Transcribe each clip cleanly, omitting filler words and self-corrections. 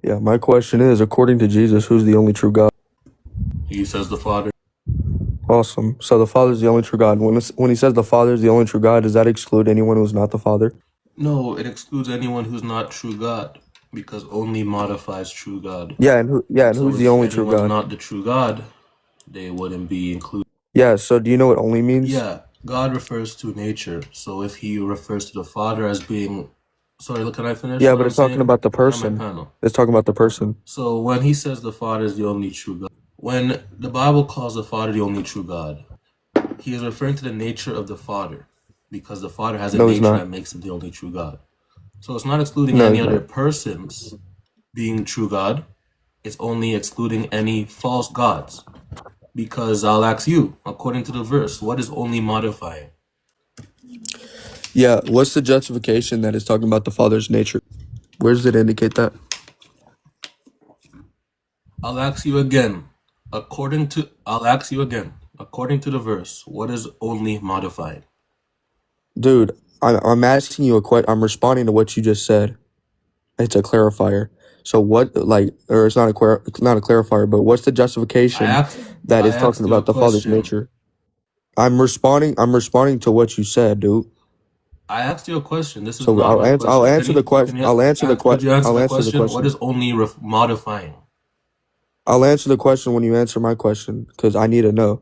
Yeah, my question is, according to Jesus, who's the only true God? He says the Father. Awesome. So the Father is the only true God. When he says the Father is the only true God, does that exclude anyone who's not the Father? No, it excludes anyone who's not true God, because only modifies true God. Yeah, and So who's the if only true anyone's God? not the true God, they wouldn't be included. Yeah, so do you know what only means? Yeah, God refers to nature. So if he refers to the Father as being... Sorry, look, can I finish Yeah, what but I'm it's talking saying? about the I have my person. panel. It's talking about the person. So when he says the Father is the only true God, when the Bible calls the Father the only true God, he is referring to the nature of the Father, because the Father has a No, he's nature not. that makes him the only true God. So it's not excluding No, any he's other not. persons being true God. It's only excluding any false gods. Because I'll ask you, according to the verse, what is only modifying? Yeah, what's the justification that is talking about the Father's nature? Where does it indicate that? I'll ask you again. According to the verse, what is only modifying? Dude, I'm asking you a question. I'm responding to what you just said. It's a clarifier. So what, like, or it's not not a clarifier, but what's the I justification asked that I is talking asked you a about the Father's question. nature? I'm responding to what you said, dude. I asked you a question. This is So not my I'll question. answer the question. Could you answer I'll the answer the question? What question. is only modifying? I'll answer the question when you answer my question, because I need to know.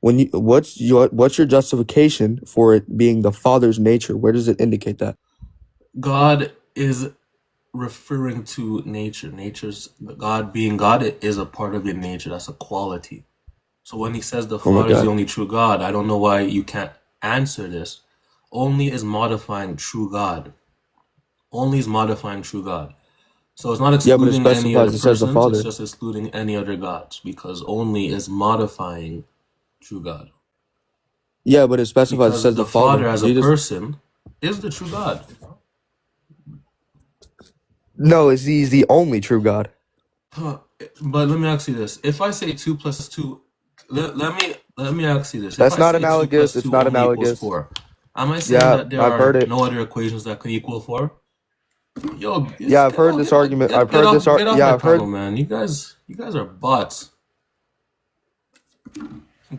What's your justification for it being the Father's nature? Where does it indicate that? God is referring to nature. Nature's God being God is a part of your nature. That's a quality. So when he says the Oh my Father is the God. only true God, I don't know why you can't answer this. Only is modifying true God. Only is modifying true God. So it's not Yeah, but it excluding any other specifies. It says the persons, it's Father. just excluding any other gods, because only is modifying true God. Yeah, but it specifies. It Because says the the Father Father. as a Jesus. person is the true God. No, he's the only true God. But let me ask you this. If I say 2 plus 2, let me ask you this. If That's I not say 2 analogous. plus It's 2 not only equals analogous. 4, am I saying Yeah, that there I've heard are it. no other equations that can equal 4? Yo, Yeah, I've heard this argument. I've heard this. get off Yeah, my I've heard. panel, man. You guys are bots.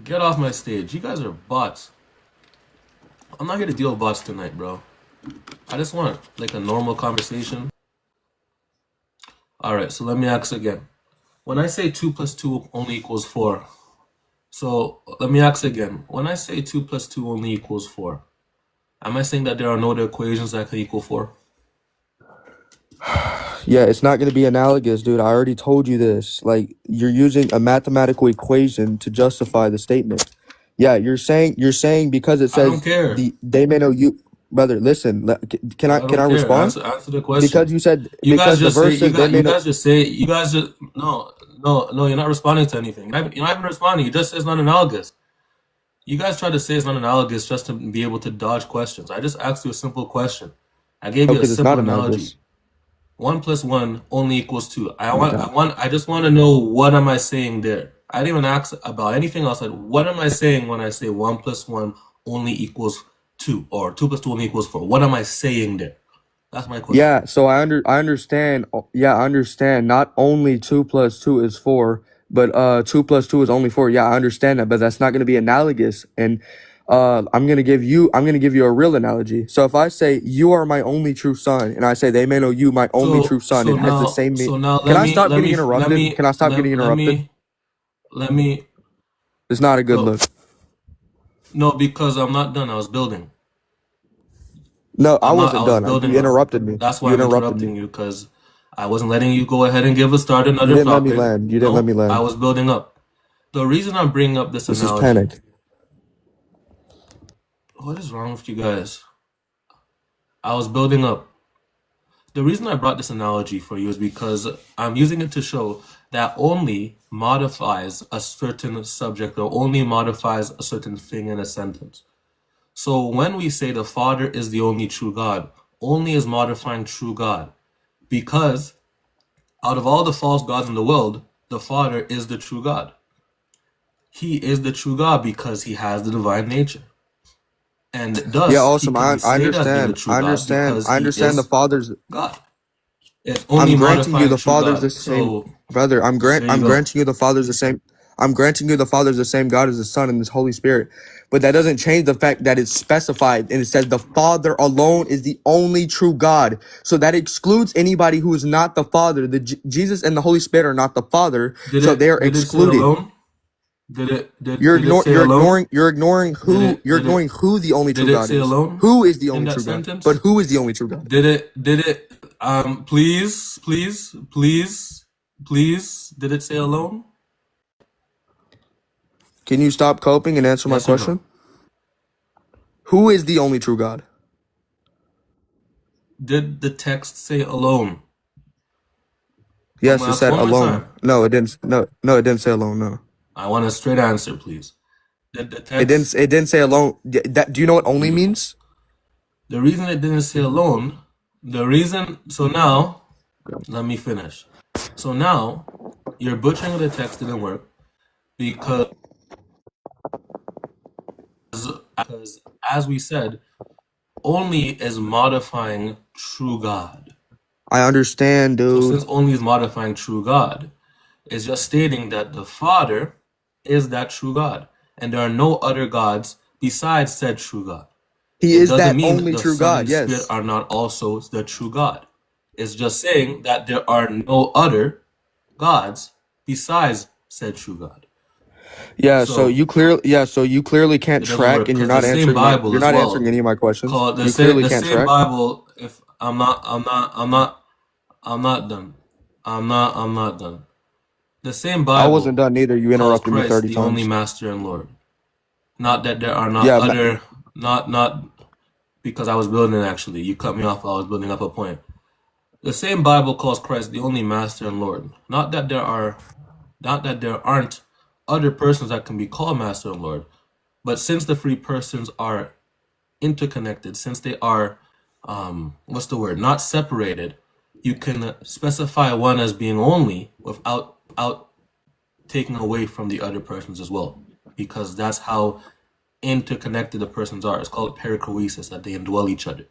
Get off my stage. You guys are bots. I'm not here to deal with bots tonight, bro. I just want like a normal conversation. All right, so let me ask again. When I say 2 plus 2 only equals 4, so let me ask again. When I say 2 plus 2 only equals 4, am I saying that there are no other equations that can equal 4? Yeah, it's not going to be analogous, dude. I already told you this. Like, you're using a mathematical equation to justify the statement. Yeah, you're saying because it I don't says care. they may know you, brother. Listen, I can don't I care. respond? Answer the question. Because you said You guys because the just say verse says they may know. you guys just no, you're not responding to anything. You're not even responding. You just say it's not analogous. You guys try to say it's not analogous just to be able to dodge questions. I just asked you a simple question. I gave No, you a because it's not simple analogy. analogous. 1 plus 1 only equals 2. Oh my God. I just want to know, what am I saying there? I didn't even ask about anything else. I said, what am I saying when I say 1 plus 1 only equals 2, or 2 plus 2 only equals 4? What am I saying there? That's my question. Yeah, so I understand. Yeah, I understand. Not only 2 plus 2 is 4, but 2 plus 2 is only 4. Yeah, I understand that, but that's not going to be analogous. And I'm gonna give you a real analogy. So if I say you are my only true son, and I say they may know you my only true son, it has the same meaning. Can I stop getting interrupted? Can I stop getting interrupted? let me It's not a good go. look. No, because I'm not done. I was building. No, I I wasn't was done. You building up. interrupted me. That's why You I'm interrupted me. interrupting you, because I wasn't letting you go ahead and give a start You another didn't let me topic. land. You didn't let me No, I land. was building up. The reason I'm bringing up this This is analogy, panic. what is wrong with you guys? I was building up. The reason I brought this analogy for you is because I'm using it to show that only modifies a certain subject, or only modifies a certain thing in a sentence. So when we say the Father is the only true God, only is modifying true God, because out of all the false gods in the world, the Father is the true God. He is the true God because he has the divine nature. And Yeah, thus, he awesome. can be I said as being the understand. true God because I he understand the is Father's. God. It's I'm only granting you modifying the true Father's the God. same, So brother. there you I'm go. granting you the Father's the same. I'm granting you the Father's the same God as the Son and this Holy Spirit. But that doesn't change the fact that it's specified and it says the Father alone is the only true God. So that excludes anybody who is not the Father. Jesus and the Holy Spirit are not the Father, so they are Did it say excluded. alone? Did it say alone? You're ignoring Did it who the only did true it God say is. alone Who is the in only that true God? But sentence? who is the only true God? Did it please did it say alone? Can you stop coping and answer my Yes or no? question? Who is the only true God? Did the text say alone? I'm Yes, gonna it ask said one more alone. time. No, it didn't. No, it didn't say alone. No, I want a straight answer, please. Did the it didn't. text It didn't say alone. That. Do you know what only beautiful? means? The reason it didn't say alone, the reason so now let me finish. So now your butchering of the text didn't work because as we said, only is modifying true God. I understand, So dude. since only is modifying true God, it's just stating that the Father is that true God, and there are no other gods besides said true God. He It is doesn't that mean that only the true Son and God. the Spirit Yes. are not also the true God. It's just saying that there are no other gods besides said true God. Yeah. So So you clearly. Yeah. So you clearly can't it doesn't track, work and you're because the not same answering my. Bible You're as not answering well any of my questions. called You clearly the can't same track. Bible. If I'm not done. I'm not done. The same I wasn't Bible done either. You calls interrupted me Christ 30 the only times. Master and Lord. Not that there are not Yeah. other, not because I was building actually. You cut me off while I was building up a point. The same Bible calls Christ the only Master and Lord. Not that there aren't other persons that can be called Master and Lord, but since the three persons are interconnected, since they are, what's the word? Not separated, you can specify one as being only without taking away from the other persons as well, because that's how interconnected the persons are. It's called perichoresis, that they indwell each other.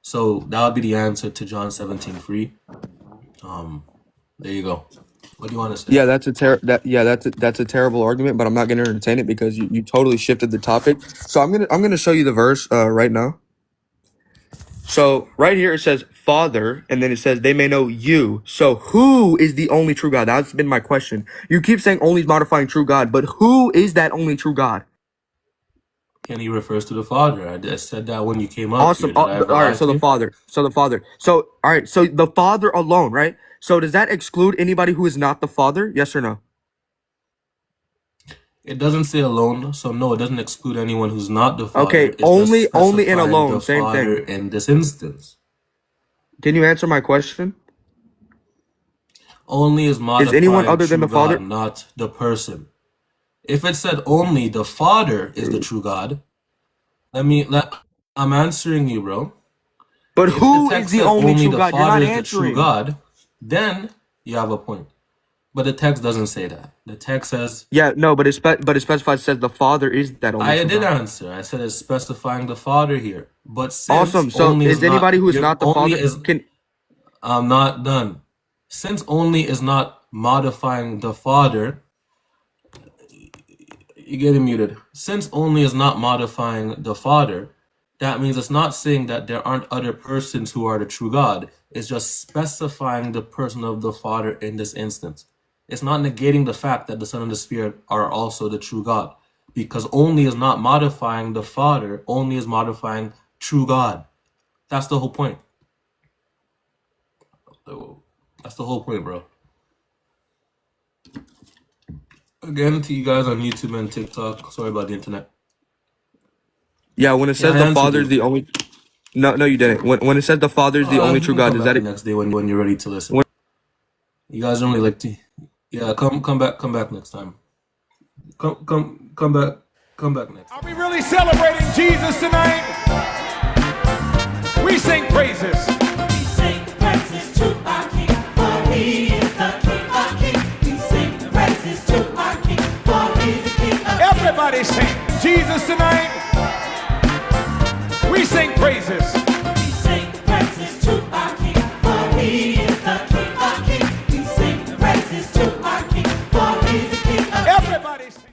So that would be the answer to John 17:3. There you go. What do you want to say? Yeah, that's a terrible argument, but I'm not gonna entertain it because you totally shifted the topic. So I'm gonna show you the verse right now. So right here it says Father, and then it says they may know you. So who is the only true God? That's been my question. You keep saying only is modifying true God, but who is that only true God? And he refers to the Father. I said that when you came up Awesome. here. Did I ever All right. lie So to the you? Father. So the Father. So all right. So the Father alone, right? So does that exclude anybody who is not the Father? Yes or no? It doesn't say alone, so no, it doesn't exclude anyone who's not the Okay. Father. It's just Only and specifying the alone. Same Father thing. in this instance. Can you answer my question? Only is Is anyone modifying other than true the God, Father? not the person. If it said only the Father is the true God, I'm answering you, bro. But If the who is text the said only only true the God? You're Father not is the true answering. God, then you have a point. But the text doesn't say that. The text says, Yeah, no, but it specifies says the Father is that only I true did God. answer. I said it's specifying the Father here. But since Awesome. So only is is not, anybody who is you're not the only Father is, can I'm not done. Since only is not modifying the Father, you're getting muted. Since only is not modifying the Father, that means it's not saying that there aren't other persons who are the true God. It's just specifying the person of the Father in this instance. It's not negating the fact that the Son and the Spirit are also the true God. Because only is not modifying the Father, only is modifying true God. That's the whole point. That's the whole point, bro. Again, to you guys on YouTube and TikTok, sorry about the internet. Yeah, when it Yeah, says I the answered Father is you. the only No, you didn't. When it says the Father is the only You true can God, come is back that the it? next day when you're ready to listen. When, You guys don't really like to. Yeah, come back next time. Come back next Are time. we really celebrating Jesus tonight? We sing praises. We sing praises to our King, for He is the King of Kings. We sing praises to our King, for He's the King of Kings. Everybody sing Jesus tonight. We sing praises. We sing praises to our King, for He is the Everybody say.